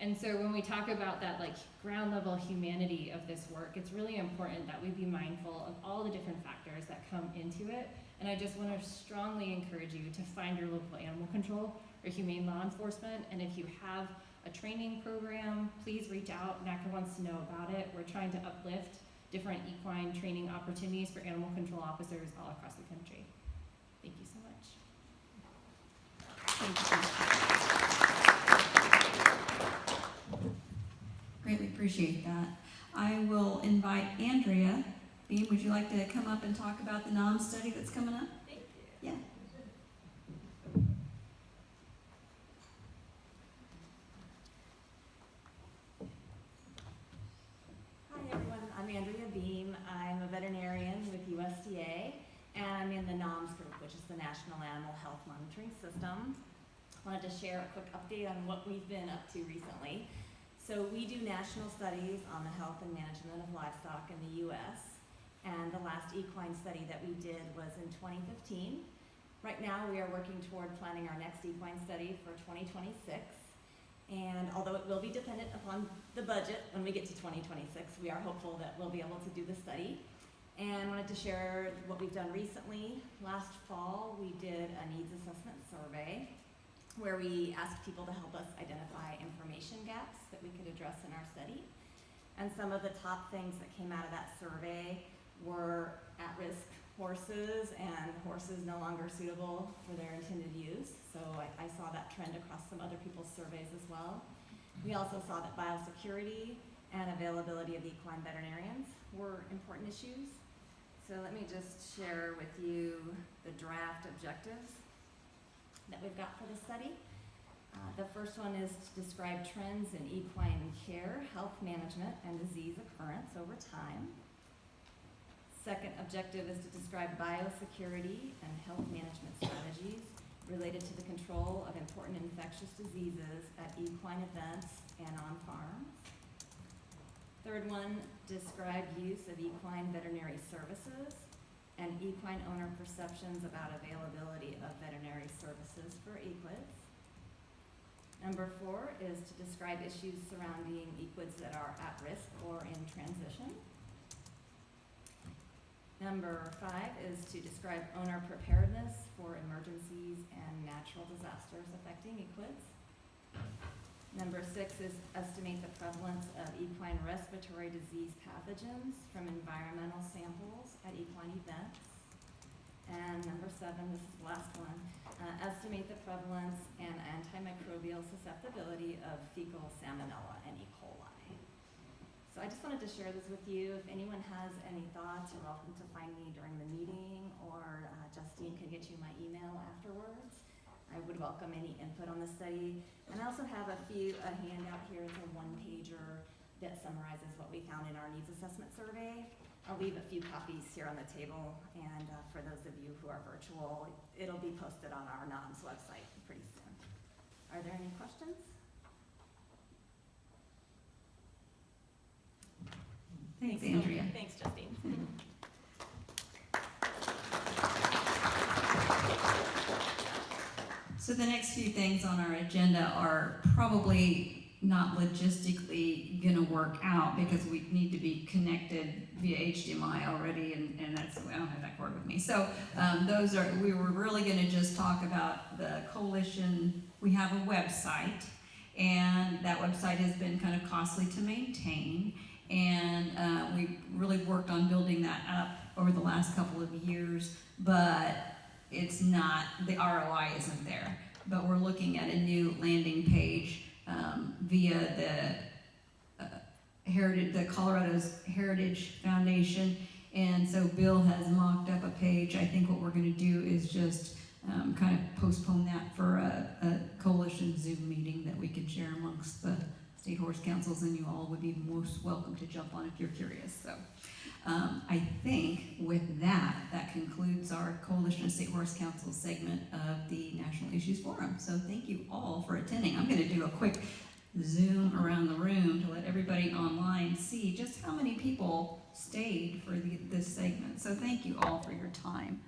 And so when we talk about that like ground level humanity of this work, it's really important that we be mindful of all the different factors that come into it. And I just want to strongly encourage you to find your local animal control or humane law enforcement. And if you have a training program, please reach out. NACA wants to know about it. We're trying to uplift different equine training opportunities for animal control officers all across the country. Thank you so much. Thank you. Greatly appreciate that. I will invite Andrea Beam. Would you like to come up and talk about the NAHMS study that's coming up? Thank you. Yeah. Hi everyone, I'm Andrea Beam. I'm a veterinarian with USDA, and I'm in the NAHMS group, which is the National Animal Health Monitoring System. I wanted to share a quick update on what we've been up to recently. So we do national studies on the health and management of livestock in the U.S. And the last equine study that we did was in 2015. Right now, we are working toward planning our next equine study for 2026. And although it will be dependent upon the budget when we get to 2026, we are hopeful that we'll be able to do the study. And wanted to share what we've done recently. Last fall, we did a needs assessment survey where we asked people to help us identify information gaps that we could address in our study. And some of the top things that came out of that survey were at-risk horses and horses no longer suitable for their intended use. So I saw that trend across some other people's surveys as well. We also saw that biosecurity and availability of equine veterinarians were important issues. So let me just share with you the draft objectives that we've got for the study. The first one is to describe trends in equine care, health management, and disease occurrence over time. Second objective is to describe biosecurity and health management strategies related to the control of important infectious diseases at equine events and on farms. Third one, describe use of equine veterinary services and equine owner perceptions about availability of veterinary services for equids. Number 4 is to describe issues surrounding equids that are at risk or in transition. Number 5 is to describe owner preparedness for emergencies and natural disasters affecting equids. Number 6 is estimate the prevalence of equine respiratory disease pathogens from environmental samples at equine events. And number 7, this is the last one, estimate the prevalence and antimicrobial susceptibility of fecal salmonella and E. coli. So I just wanted to share this with you. If anyone has any thoughts, you're welcome to find me during the meeting, or Justine can get you my email afterwards. I would welcome any input on the study. And I also have a handout here. It's a one-pager that summarizes what we found in our needs assessment survey. I'll leave a few copies here on the table, and for those of you who are virtual, it'll be posted on our NAHMS website pretty soon. Are there any questions? Thanks, Andrea. Thanks, Justine. So the next few things on our agenda are probably not logistically gonna work out because we need to be connected via HDMI already, and that's, I don't have that cord with me. So we were really gonna just talk about the coalition. We have a website, and that website has been kind of costly to maintain, and we really worked on building that up over the last couple of years, but it's not, the ROI isn't there. But we're looking at a new landing page via the Colorado's Heritage Foundation. And so Bill has mocked up a page. I think what we're gonna do is just kind of postpone that for a coalition Zoom meeting that we can share amongst the state horse councils, and you all would be most welcome to jump on if you're curious. So I think with that concludes our Coalition of State Horse Council segment of the National Issues Forum. So thank you all for attending. I'm gonna do a quick zoom around the room to let everybody online see just how many people stayed for this segment. So thank you all for your time.